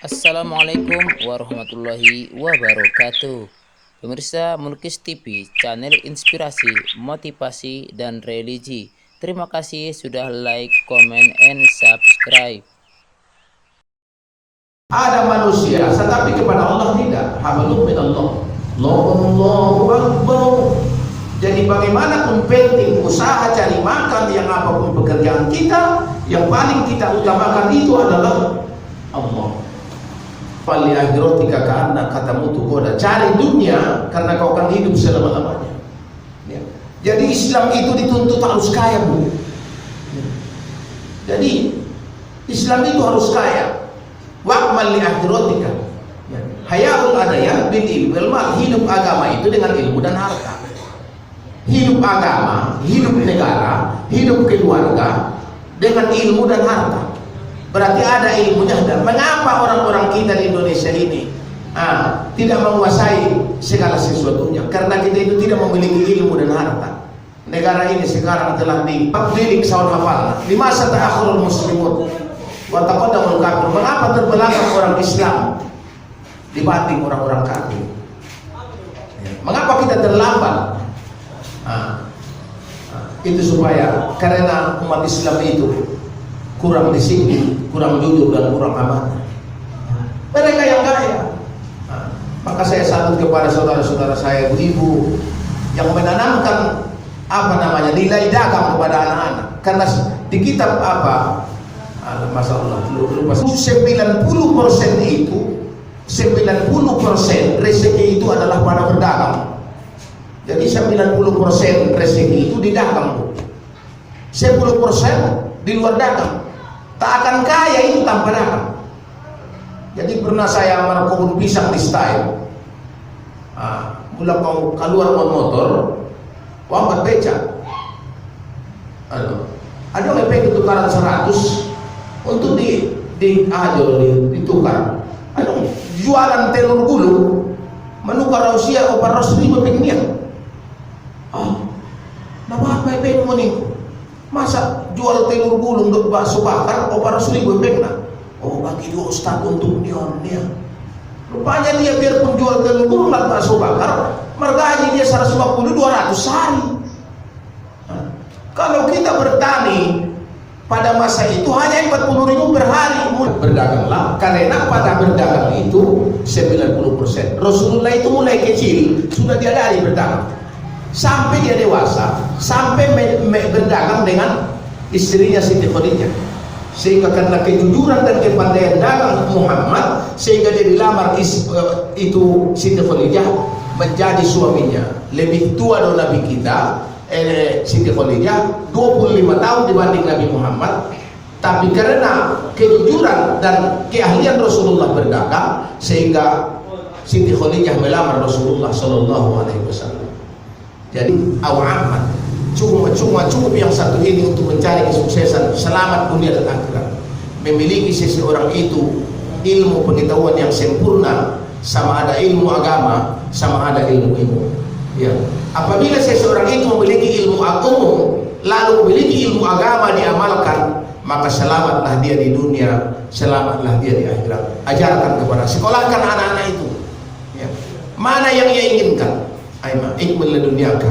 Assalamualaikum warahmatullahi wabarakatuh. Pemirsa Mulkis TV, channel inspirasi, motivasi, dan religi. Terima kasih sudah like, comment, and subscribe. Ada manusia, tetapi kepada Allah tidak. Hablum min Allah. Allahu Akbar. Jadi bagaimanapun penting usaha cari makan, yang apapun pekerjaan kita, yang paling kita utamakan itu adalah Allah. Fali akhiratika ka'anna katamutu koda. Cari dunia karena kau akan hidup selama-lamanya. Ya. Jadi Islam itu dituntut harus kaya, Bu. Ya. Jadi Islam itu harus kaya. Wa'mal li akhiratika. Ya. Hayaul adaya bil ilmi wal mal. Hidup agama itu dengan ilmu dan harta. Hidup agama, hidup negara, hidup keluarga dengan ilmu dan harta. Berarti ada ilmunya. Dan mengapa orang-orang kita di Indonesia ini tidak menguasai segala sesuatunya? Karena kita itu tidak memiliki ilmu dan harta. Negara ini sekarang telah dididik sawan hafal. Di masa ta'akhirul muslimun wa taqaddamul kafir. Mengapa terbelakang orang Islam dibanding orang-orang kafir? Mengapa kita terlambat? Itu supaya karena umat Islam itu kurang disiplin, kurang jujur, dan kurang amanah. Mereka yang kaya. Maka saya salut kepada saudara-saudara saya, ibu-ibu yang menanamkan nilai dagang kepada anak-anak. Karena di kitab masalah lupa 90% itu 90% rezeki itu adalah pada berdagang. Jadi 90% rezeki itu di dagang, 10% di luar dagang. Tak akan kaya itu tanpa dagang. Jadi pernah saya merekubun pisang di style. Mula kau keluar motor, wambat beca. Ada yang pengen tukaran 100 untuk ditukar. Ada jualan telur gulung, menukar usia opar ribu pengen. Nama apa pengen meningku? Masa jual telur gulung untuk bakso bakar opar ribu pengen? Bagi dua ustaz untuk dia. Rupanya dia biarpun jual telur gulung dan bakso bakar, mergaji dia 150-200 sehari. Kalau kita bertani pada masa itu hanya 40.000 per hari. Berdaganglah, karena pada berdagang itu 90%. Rasulullah itu mulai kecil sudah diadari berdagang sampai dia dewasa, sampai berdagang dengan istrinya Siti Khadijah. Sehingga karena kejujuran dan kepandaian dagang Muhammad, sehingga dia dilamar itu Siti Khadijah menjadi suaminya. Lebih tua dari Nabi kita, Siti Khadijah 25 tahun dibanding Nabi Muhammad. Tapi karena kejujuran dan keahlian Rasulullah berdagang, sehingga Siti Khadijah melamar Rasulullah Sallallahu Alaihi Wasallam. Jadi awam cukup yang satu ini untuk mencari kesuksesan selamat dunia dan akhirat. Memiliki seseorang itu ilmu pengetahuan yang sempurna, sama ada ilmu agama, sama ada ilmu. Ya. Apabila seseorang itu memiliki ilmu agama, lalu memiliki ilmu agama diamalkan, maka selamatlah dia di dunia, selamatlah dia di akhirat. Ajarkan kepada, sekolahkan anak-anak itu. Ya. Mana yang ia inginkan? Aima ikmul dunyaka.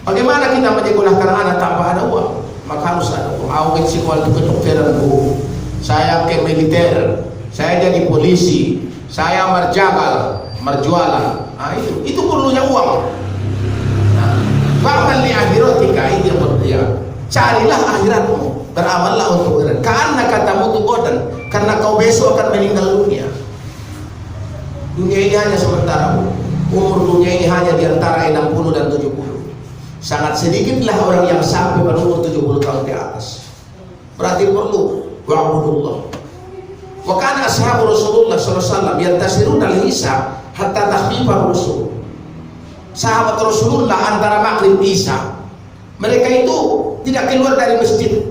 Bagaimana kita menyekolahkan anak tanpa ada uang? Maka harus ada uang. Aku sekolah itu kedokteran, Bu. Saya ke militer, saya jadi polisi, saya merjagal, merjualan. Itu perlunya uang. Bahkan di akhiratika itu yang berdia. Carilah akhiratmu, beramallah untuk akhirat. Karena katamu itu kodan, karena kau besok akan meninggal dunia. Dunia ini hanya sementara, Bu. Umur dunia ini hanya di antara 60 dan 70. Sangat sedikitlah orang yang sampai berumur 70 tahun ke atas. Berarti perlu wa'budullah. Wa kana ashabu Rasulullah sallallahu alaihi wasallam yantasiruna al-Isya hatta takhfifa Rasul. Sahabat Rasulullah antara maghrib Isya, mereka itu tidak keluar dari masjid.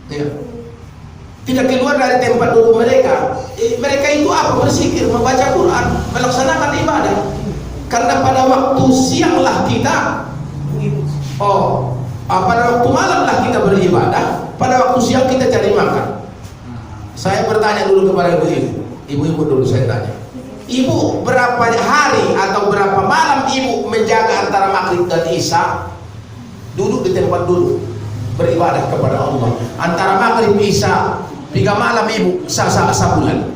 Ya. Tidak keluar dari tempat duduk mereka. Mereka itu apa? Berzikir, membaca Quran, melaksanakan ibadah. Karena pada waktu sianglah kita, pada waktu malamlah kita beribadah, pada waktu siang kita cari makan. Saya bertanya dulu kepada ibu-ibu dulu saya tanya. Ibu berapa hari atau berapa malam ibu menjaga antara maghrib dan isya? Duduk di tempat dulu beribadah kepada Allah. Antara maghrib isya 3 malam ibu sah-sah bulan.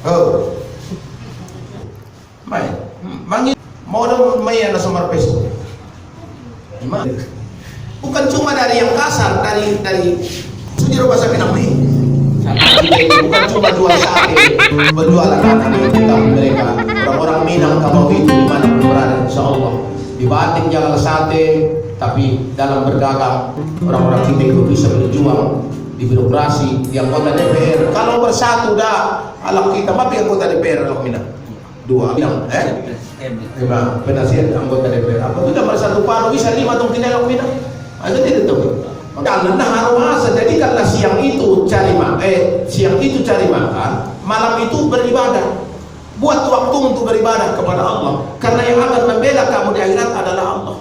Oh. Mai. Mangi mau dong mai na somar peso. Bukan cuma dari yang kasar, dari sudiro bahasa Minang nih. Bukan cuma jual sate, berjualan anak kita mereka orang-orang Minang kalau itu di mana berada, insya Allah di Batik jangan sate, tapi dalam berdagang orang-orang kita itu bisa berjuang di birokrasi, di anggota DPR. Kalau bersatu dah, alam kita tapi anggota DPR alam Minang dua Minang, memang penasihat anggota DPR. Apa kita bersatu paru bisa 5 tong tidak alam Minang, ada tidak tahu. Karena harus jadikanlah siang itu cari makan, malam itu beribadah. Buat waktu untuk beribadah kepada Allah. Karena yang akan membela kamu di akhirat adalah Allah.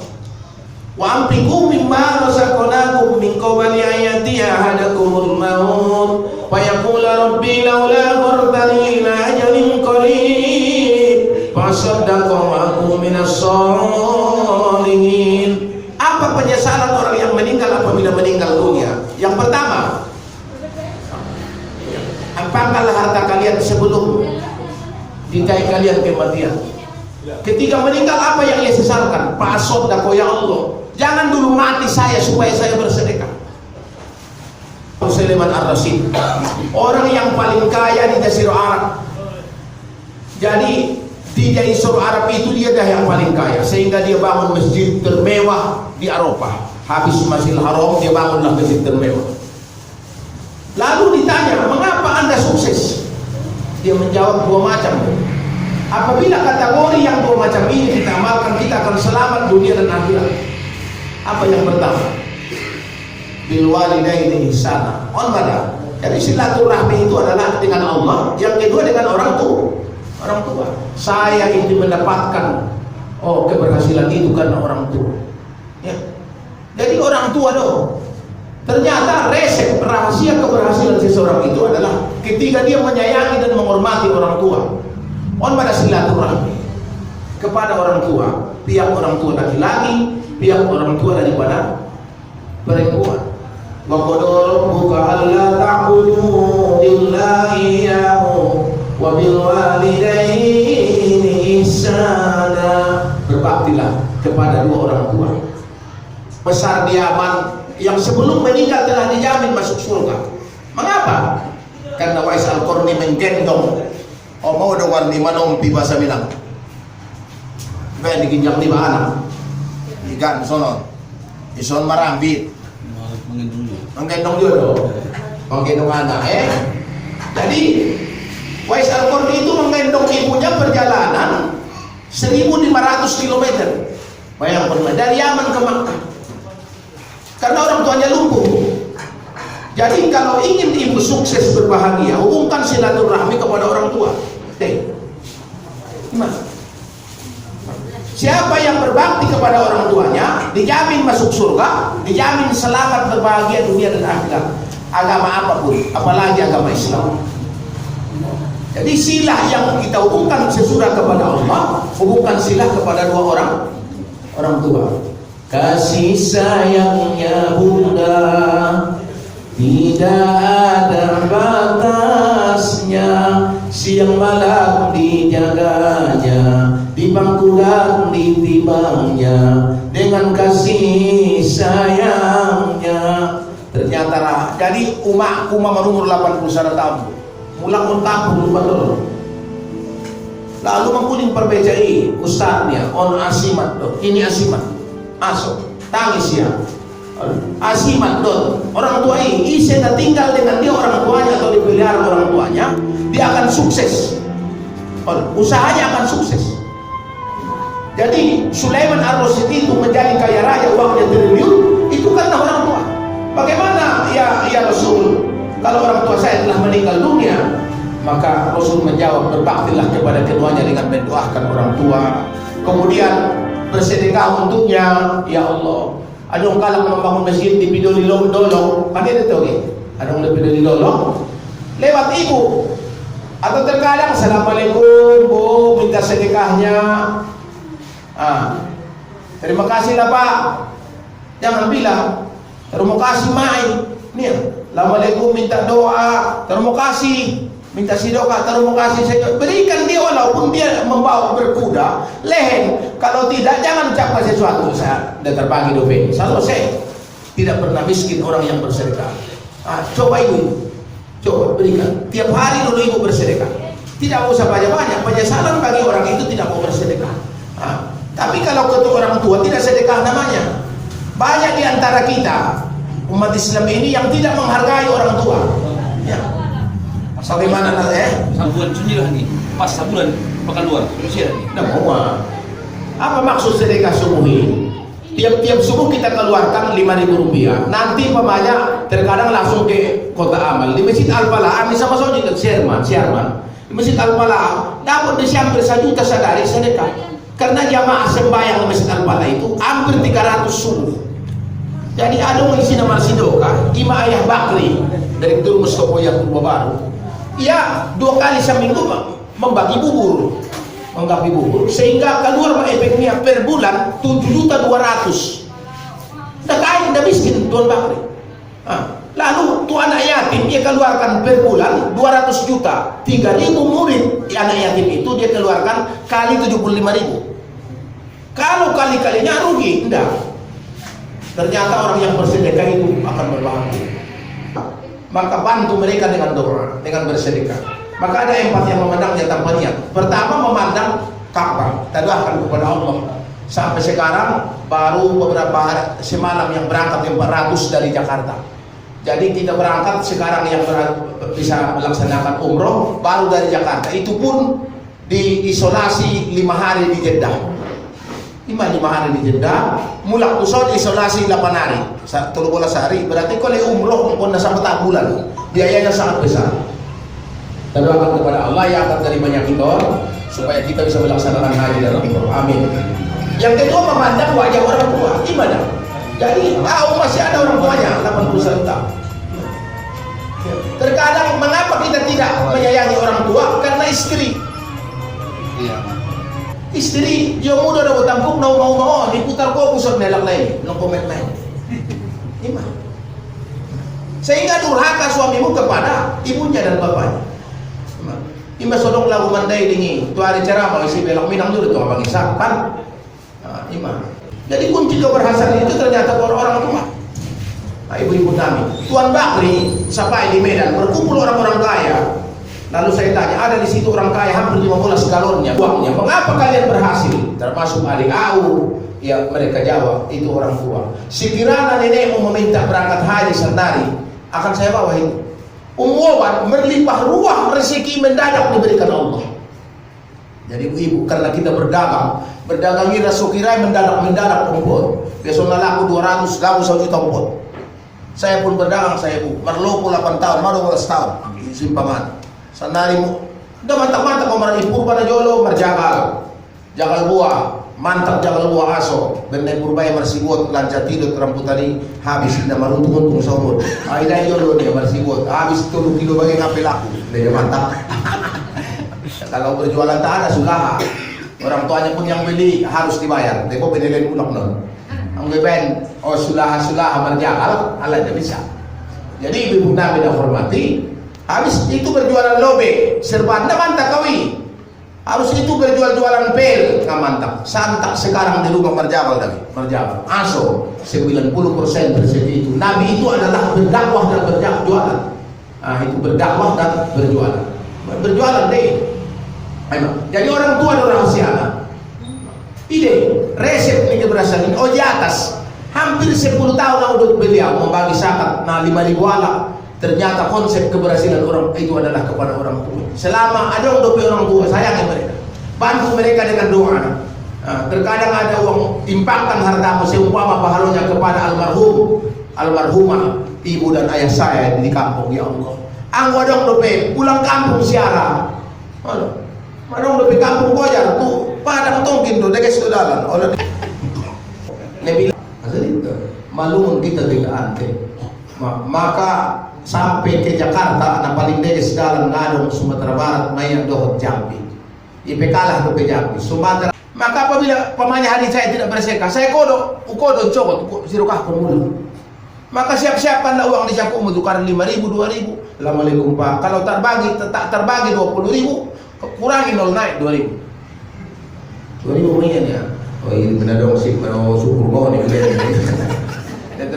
Wa amfiqu mimma razaqnakum min qabli an ya'tiya ahadakumul maut fa yaqulu rabbi laula akhartani ila ajalin qarib fa saddaqu wa akun minas shalihin. Apa penyesalan orang yang meninggal apabila meninggal dunia? Yang pertama, apakah harta kalian sebelum dinikahi kalian kematian? Ketika meninggal apa yang ia sesalkan? Fasodako ya Allah, jangan dulu mati saya supaya saya bersedekah. Sulaiman Ar-Rasyid, orang yang paling kaya di Jazirah Arab. Jadi di Jazirah Arab itu dia dah yang paling kaya, sehingga dia bangun masjid termewah di Eropa. Habis Masjidil Haram dia bangunlah masjid termewah. Lalu ditanya, mengapa Anda sukses? Dia menjawab 2 macam. Apabila kategori yang 2 macam ini kita amalkan, kita akan selamat dunia dan akhirat. Apa yang pertama? Bil walidaini ihsana. Jadi silaturahmi itu adalah dengan Allah. Yang kedua dengan orang tua. Saya ini mendapatkan keberhasilan itu karena orang tua. Ya. Jadi orang tua dong. Ternyata resep rahasia keberhasilan seseorang itu adalah ketika dia menyayangi dan menghormati orang tua. Pada silaturahmi kepada orang tua, pihak orang tua laki-laki, pihak orang tua daripada perempuan. Wa qadara rabbuka alla ta'budu illa iyyahu wa bil walidaini ihsana. Berbaktilah kepada 2 orang tua. Besar diaman yang sebelum meninggal telah dijamin masuk surga. Mengapa? Karena Wais Al-Qarni menggendong mau ada warni manompi bahasa Minang. Ben diginjak 5 anak. Ikan sono. Ison marambit. Menggendong juga dong. Menggendong anak Jadi Wais Al-Qarni itu menggendong ibunya perjalanan 1.500 km. Bayangkan dari Yaman ke Makkah. Karena orang tuanya lumpuh. Jadi kalau ingin ibu sukses berbahagia, hubungkan silaturahmi kepada orang tua. Siapa yang berbakti kepada orang tuanya dijamin masuk surga, dijamin selamat berbahagia dunia dan akhirat. Agama apapun, apalagi agama Islam. Jadi silah yang kita hubungkan sesudah kepada Allah, hubungkan silah kepada 2 orang tua. Kasih sayangnya bunda tidak ada batasnya, siang malam dijaganya, di bangku dan ditimbangnya dengan kasih sayangnya. Ternyata jadi umakku umur 81 tahun, pulang kampung lupa dulu. Lalu mengkuning perbejai ustadznya on asimat dong, ini asimat asok tangis ya asimat dong. Orang tua ini saya tinggal dengan dia orang tuanya atau dipelihara orang tuanya, dia akan sukses, usahanya akan sukses. Jadi Sulaiman Ar-Rasyid itu menjadi kaya raya, uangnya triliun itu karena orang tua. Bagaimana ya Rasul, kalau orang tua saya telah meninggal dunia? Maka Rasul menjawab, berbaktilah kepada keduanya dengan mendoakan orang tua, kemudian bersedekah untuknya. Ya Allah, ada orang kalah membangun masjid di Pidoli Dolong, kan itu tahu ya? Ada yang lebih dari nolong lewat ibu. Atau terkadang assalamualaikum bu, minta sedekahnya. Terima kasih lah pak. Jangan bilang terima kasih mai. Nih, assalamualaikum minta doa. Terima kasih minta sidoka. Terima kasih. Berikan dia walaupun dia membawa berkuda lehen. Kalau tidak jangan ucapkan sesuatu. Saya udah terbagi dobe. Selesai. Tidak pernah miskin orang yang bersedekah. Coba ibu, coba berikan. Tiap hari dulu ibu bersedekah. Tidak usah banyak-banyak. Penyesalan bagi orang itu tidak mau bersedekah. Tapi kalau ketua orang tua tidak sedekah namanya. Banyak di antara kita umat Islam ini yang tidak menghargai orang tua. Ya. Bagaimana Sabulan sunyi nih. Pas sabulan pekan luar. Rusia nih. Nah, apa maksud sedekah subuh ini? Tiap-tiap subuh kita keluarkan 5.000 rupiah. Nanti pemanya terkadang langsung ke kota amal di Masjid Al-Falah. Sama saja di Sherman di Masjid Al-Falah dapat hampir 1 juta sadari sedekah. Karena jamaah sembahyang di Masjid Al-Falah itu hampir 300 subuh. Jadi ada yang isi nama Sidoka, Ima Ayah Bakri dari Tur Mustofa Yakub Baru. Ia 2 kali seminggu membagi bubur. Sehingga keluar efeknya per bulan 7.200.000. Udah kaya, udah miskin Tuan Bakri. Lalu tuan anak yatim dia keluarkan per bulan 200 juta. 3.000 murid anak yatim itu dia keluarkan kali 75.000. Kalau kali-kalinya rugi, enggak. Ternyata orang yang bersedekah itu akan berbahagia. Maka bantu mereka dengan doa, dengan bersedekah. Maka ada 4 yang memandangnya tanpa niat. Pertama memandang Ka'bah, tadoakan kepada Allah. Sampai sekarang baru beberapa hari semalam yang berangkat 400 dari Jakarta. Jadi kita berangkat sekarang yang bisa melaksanakan umroh baru dari Jakarta. Itu pun diisolasi 5 hari di Jeddah. 5 hari di Jeddah. Mulak pusat isolasi 8 hari. 13 hari. Berarti kalau umroh pun sampai tak bulan. Biayanya sangat besar. Dan doakan kepada Allah yang akan dari banyak kita supaya kita bisa melaksanakan haji dan umroh. Amin. Yang kedua memandang wajah orang tua. Gimana? Jadi tahu masih ada orang tuanya 81 tahun. Terkadang mengapa kita tidak menyayangi orang tua? Karena istri. Istri dia muda dah bertangkuk mau diputar kok pusat nelak lain, no komen lain. Gimana? Sehingga durhaka suamimu kepada ibunya dan bapaknya. Ima sodong lagu mandai dingi tu hari ceramah isi belak minang dulu tu abang Isak kan. Ima. Jadi kunci keberhasilan itu ternyata orang tua. Ibu-ibu kami. Tuan Bakri sampai di Medan berkumpul orang-orang kaya. Lalu saya tanya, ada di situ orang kaya hampir 15 galonnya uangnya. Mengapa kalian berhasil? Termasuk adik Au. Ya mereka jawab itu orang tua. Sekiranya nenekmu meminta berangkat haji sendiri, akan saya bawa itu. Umuman berlimpah ruah rezeki mendadak diberikan Allah. Jadi ibu karena kita berdagang ira sukirai mendadak umput. Biasanya laku 200 laku 1 juta umput. Saya pun berdagang saya bu, merlopo 8 tahun, maru 12 tahun simpaman. Sanarimu, udah mantap kemarin ibu pada jolo merjagal, jagal buah, mantap jagal buah aso, benar purbaya marsibot lancar tidur rampu tadi habis tidak maruntung somut. Aida jolo dia marsibot habis 3 kilo bagi ngape laku, dia mantap. Kalau berjualan tak ada sulah, orang tuanya pun yang beli harus dibayar. Teko penilaian ulak non. Ang beben, sulah merjagal, Allah tidak bisa. Jadi ibu nabi dah hormati. Habis itu berjualan lobe, serba anda mantap kawi. Harus itu berjualan pel, nggak mantap. Santak sekarang di rumah merjabal lagi, merjabal. Aso 90% rezeki itu. Nabi itu adalah berdakwah dan berjualan. Itu berdakwah dan berjualan. Berjualan deh. Jadi orang tua ada rahasia. Ide resep ini berasal di atas. Hampir 10 tahun lalu beliau membagi zakat. 5.000 alak. Ternyata konsep keberhasilan orang itu adalah kepada orang tua. Selama ada orang tua, sayangi mereka, bantu mereka dengan doa. Terkadang ada uang impakkan hartamu seumpama pahalanya kepada almarhumah ibu dan ayah saya di kampung. Ya Allah, anggo dong dope pulang kampung siara. Madong dope kampung kojar tu padang tongkin do deges dalan. Oleh nebi asal itu malumun kita tidak ante. Maka sampai ke Jakarta, na paling deges dalam ngadong Sumatera Barat, mayang dohot Jambi. Ipe kalah ke Jambi, Sumatera. Maka apabila pamanya hadis saya tidak berseka, saya ukodo cokot, sirukah kemulu. Maka siap-siapkanlah uang di sakumu, tukar 5.000, 2.000. Assalamualaikum Pak. Kalau tak terbagi 20.000, kurangi 0 naik 2.000. 2.000 lumayan ya. Oh ini benar dong sih, mau syukur kau nih.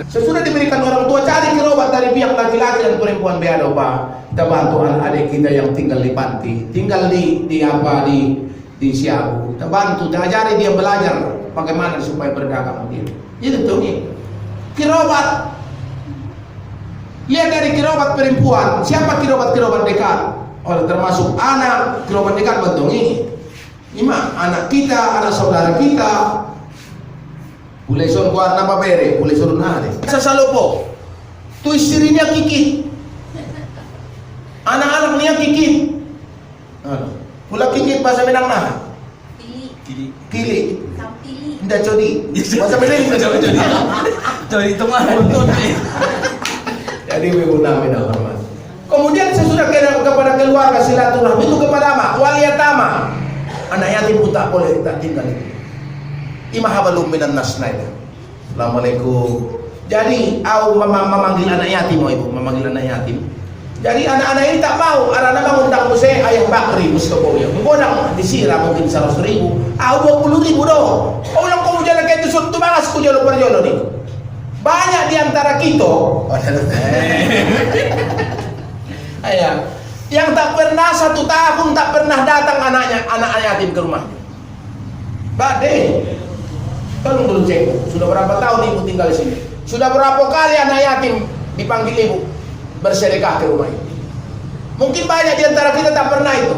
Sesudah diberikan orang tua, cari kirobat dari pihak laki-laki dan perempuan beado Pak. Kita bantu anak-adik kita yang tinggal di panti, tinggal di Siabu. Kita bantu, kita ajari dia belajar bagaimana supaya berdagang dia. Itu tuh nih. Kirobat. Lihat dari kirobat perempuan, siapa kirobat dekat? Oh, termasuk anak, kirobat dekat bentuk ini. Ima, anak kita, anak saudara kita. Boleh son kuat nama bere, boleh son nade. Sasalopo, tu istrinya kikit, anak-anak niya kikit. Pula kikit bahasa Minang nah. Kili. Tidak codi. Bahasa Minang tidak codi. Codi itu mah betul nih. Jadi menggunakan hormat. Kemudian sesudah kepada keluarga silaturahmi itu kepada waliyatama. Anak yatim pun tak boleh tak tinggal itu. Imahabalum minan nasnaida. Assalamualaikum. Jadi au memanggil anak yatim, ibu memanggil anak yatim. Jadi anak-anak ini tak mau, anak-anak mengundang saya ayah bakri Mustafa ya. Mengundang disirah mungkin 100.000, au 20.000 dong. Ulang kamu jalan kayak itu suatu bangas ku jalo perjolo nih. Banyak di antara kita. Ayah, yang tak pernah 1 tahun tak pernah datang anak yatim ke rumahnya. Bade. Tolong dulu cek, sudah berapa tahun ibu tinggal di sini? Sudah berapa kali anak yatim dipanggil ibu bersedekah ke rumah ini? Mungkin banyak di antara kita tak pernah itu.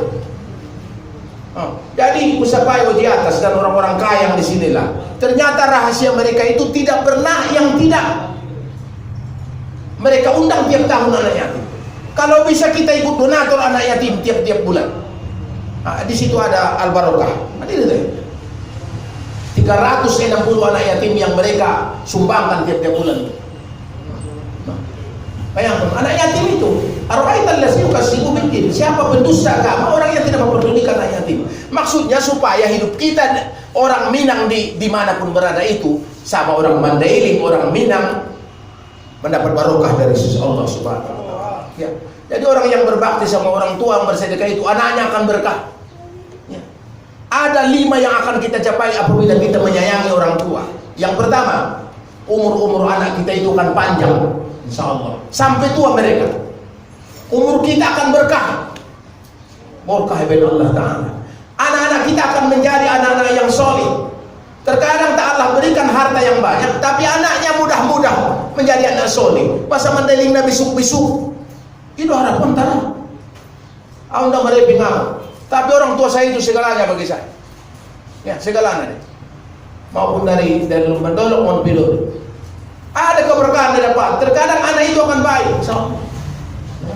Jadi usapai di atas dan orang-orang kaya yang di sinilah. Ternyata rahasia mereka itu tidak pernah yang tidak mereka undang tiap tahun anak yatim. Kalau bisa kita ikut donatur anak yatim tiap-tiap bulan. Di situ ada al-barokah. Hadir itu. 360 anak yatim yang mereka sumbangkan tiap-tiap bulan. Bayangkan, anak yatim itu arwaitan lasi ukasibu bikin. Siapa pendusta agama, orang yang tidak memperdulikan anak yatim. Maksudnya supaya hidup kita orang Minang dimanapun berada itu sama orang Mandailing, orang Minang mendapat barokah dari sisi Allah Subhanahu wa taala. Ya. Jadi orang yang berbakti sama orang tua yang bersedekah itu anaknya akan berkah. Ada 5 yang akan kita capai apabila kita menyayangi orang tua. Yang pertama, umur anak kita itu akan panjang, insya Allah. Sampai tua mereka. Umur kita akan berkah. Berkah ibn Allah Ta'ala. Anak-anak kita akan menjadi anak-anak yang soleh. Terkadang tak Allah berikan harta yang banyak, tapi anaknya mudah-mudah menjadi anak soleh. Masa mendeling na bisuk-bisuk. Itu harapan tanah. Anda mereping amat. Tapi orang tua saya itu segalanya bagi saya. Ya, segalanya deh. Maupun dari Lumban-Dolok maupun Pilur. Ada keberkahan yang dapat. Terkadang anak itu akan baik.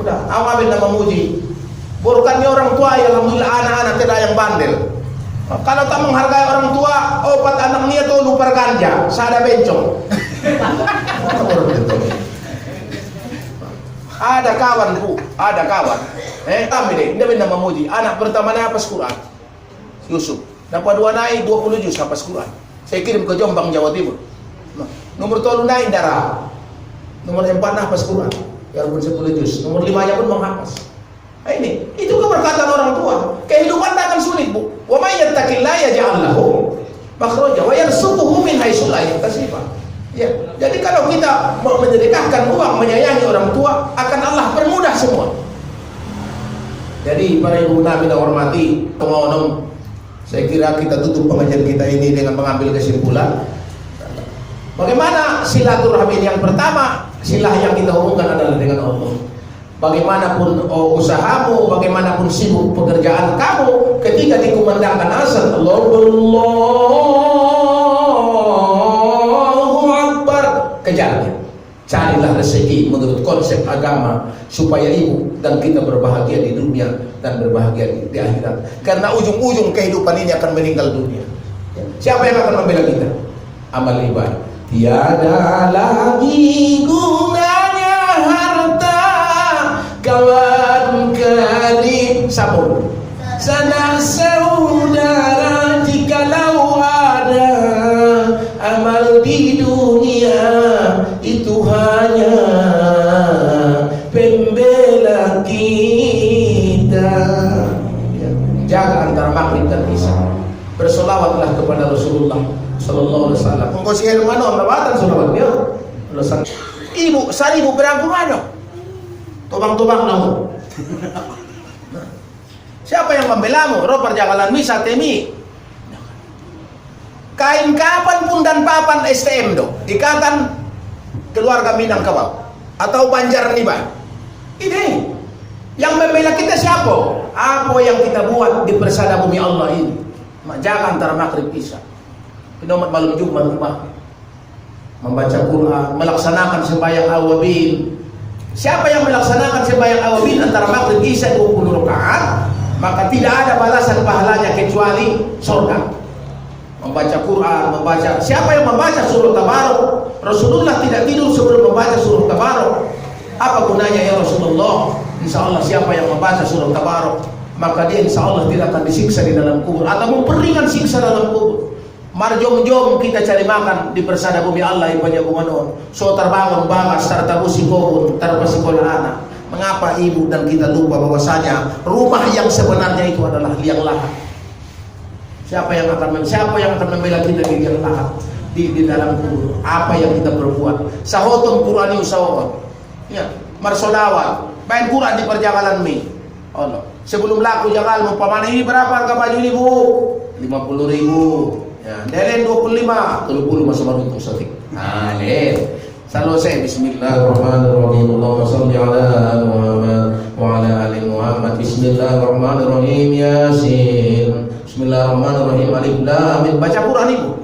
Mudah. Awal nama memuji. Berkatnya orang tua ya alhamdulillah anak-anak tidak yang bandel. Kalau tak menghargai orang tua, obat anak dia tuh lupa ganja, sada bencong. Ada kawan bu, ada kawan. Kami deh, dia benda memuji. Anak pertamanya hafaz Quran, Yusuf. Dapat 2 naik 20 juz hafaz Quran. Saya kirim ke Jombang, Jawa Timur. Nomor 3 naik darah. Nomor 4 hafaz Quran, walaupun 10 juz. Nomor 5 pun menghafaz. Ini, itu keberkatan orang tua. Kehidupan tak akan sulit bu. Wa may yattaqillaha yaj'al lahu makhraja wa yarzuquhu min haitsu la yahtasib. Ya, jadi kalau kita menyedekahkan uang, menyayangi orang tua, akan Allah permudah semua. Jadi para ibu kami yang hormati, pengonom, saya kira kita tutup pengajian kita ini dengan mengambil kesimpulan. Bagaimana silaturahmi yang pertama, silah yang kita hubungkan adalah dengan Allah. Bagaimanapun usahamu, bagaimanapun sibuk pekerjaan kamu, ketika dikumandangkan azan, Allahu Akbar, kejarnya. Carilah rezeki menurut konsep agama supaya ibu dan kita berbahagia di dunia dan berbahagia di akhirat. Karena ujung-ujung kehidupan ini akan meninggal dunia. Siapa yang akan membela kita? Amal ibadah. Tiada lagi gunanya harta kawan karib, sambung. Sanak saudara jikalau ada amal di dunia itu hanya pembela kita. Jaga antara maghrib dan isya. Bersolawatlah kepada Rasulullah Sallallahu Alaihi Wasallam. Kung si hermano mabatan solawat niya. Ibu, saribu berangkung ano? Tubang-tubang na mo. Siapa yang membela mo? Ro perjalanan misa temi. Kain kapan pun dan papan STM do. Ikatan keluarga Minangkabau atau Banjarnegara. Ini yang membela kita siapa? Apa yang kita buat di persada bumi Allah ini? Jaga antara maghrib isya. Pinomat malam Jumat rumah. Membaca Quran, melaksanakan sembahyang awabin. Siapa yang melaksanakan sembahyang awabin antara maghrib isya 20 rakaat, maka tidak ada balasan pahalanya kecuali surga. Membaca Quran, siapa yang membaca surah Tabarok, Rasulullah tidak tidur sebelum membaca surah Tabarok. Apa gunanya ya Rasulullah? Insya Allah siapa yang membaca surah Tabarok, maka dia insya Allah tidak akan disiksa di dalam kubur atau memperingan siksa dalam kubur. Marjom-jom kita cari makan di persada bumi Allah yang banyak bumanon. So terbangun bagas, tertabusi kohun, terpasikola anak. Mengapa ibu dan kita lupa bahwasanya rumah yang sebenarnya itu adalah liang lahat? Siapa yang akan membela kita di liang lahat di dalam kubur? Apa yang kita perbuat? Sahoton Qurani usawat. Ya, marsolawat. Main Quran di perjalanan mi. Allah. Sebelum laku jangan mumpamana ini berapa harga baju ini bu? 50.000. Ya, delen 25, 30 masa baru untuk satik. Nah, selesai. Bismillahirrahmanirrahim. Allahumma shalli ala Muhammad wa ala ali Muhammad. Bismillahirrahmanirrahim. Yasin. Bismillahirrahmanirrahim. Alif lam mim. Baca Quran ibu.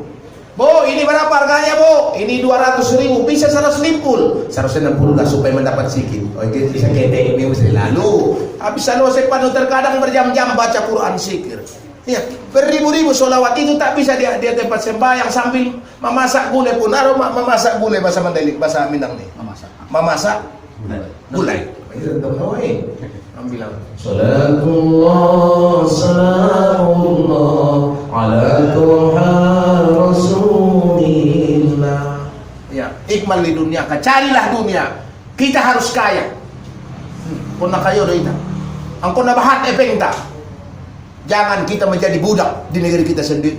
Bu, ini berapa harganya bu? Ini 200.000. Bisa 160. 160 lah supaya mendapat sikit. Oke, bisa kete ini mesti lalu. Habis selesai panu terkadang berjam-jam baca Quran zikir. Ya, beribu-ribu solawat itu tak bisa dia tempat sembahyang sambil memasak gulai pun. Memasak gulai bahasa Mandailing, bahasa Minang nih. Memasak gulai. Bilang salatullah salamullah ala Tuhan Rasulillah. Ya, ikmal di dunia, carilah dunia. Kita harus kaya. Kung nakayo ito. Ang kung nabahat epengta. Jangan kita menjadi budak di negeri kita sendiri.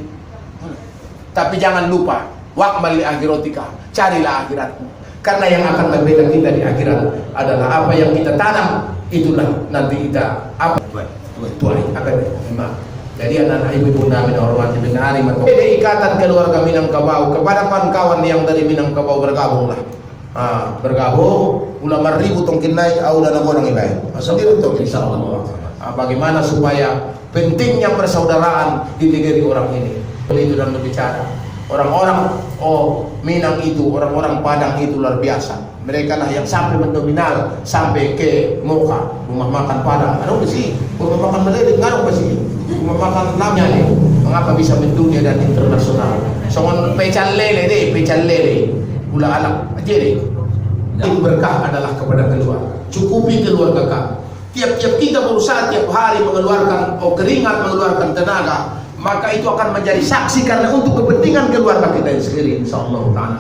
Tapi jangan lupa, waqmal li akhiratika, carilah akhiratmu. Karena yang akan membela kita di akhirat adalah apa yang kita tanam, itulah nanti kita apa tuai akan memang. Jadi anak-anak ibu bunda min hormati bin hari menjadi ikatan keluarga Minangkabau kepada kawan-kawan yang dari Minangkabau bergabunglah. Bergabung ulama ribu tongkin naik aula na orang ilai. Sendiri untuk insyaallah. Bagaimana supaya pentingnya persaudaraan di negeri orang ini. Itu dan berbicara orang-orang Minang itu, orang-orang Padang itu luar biasa. Mereka lah yang sampai mendominal sampai ke Moka, rumah makan Padang. Ano sih? Rumah makan Melayu, ngano sih? Rumah makan namanya nih. Mengapa bisa mendunia dan internasional? Soalnya pecal lele deh, pecal lele. Ulah anak aja deh. Itu berkah adalah kepada keluarga. Cukupi keluarga kamu. Tiap-tiap kita berusaha tiap hari mengeluarkan keringat, mengeluarkan tenaga, maka itu akan menjadi saksi karena untuk kepentingan keluarga kita sendiri insyaallah ta'ala.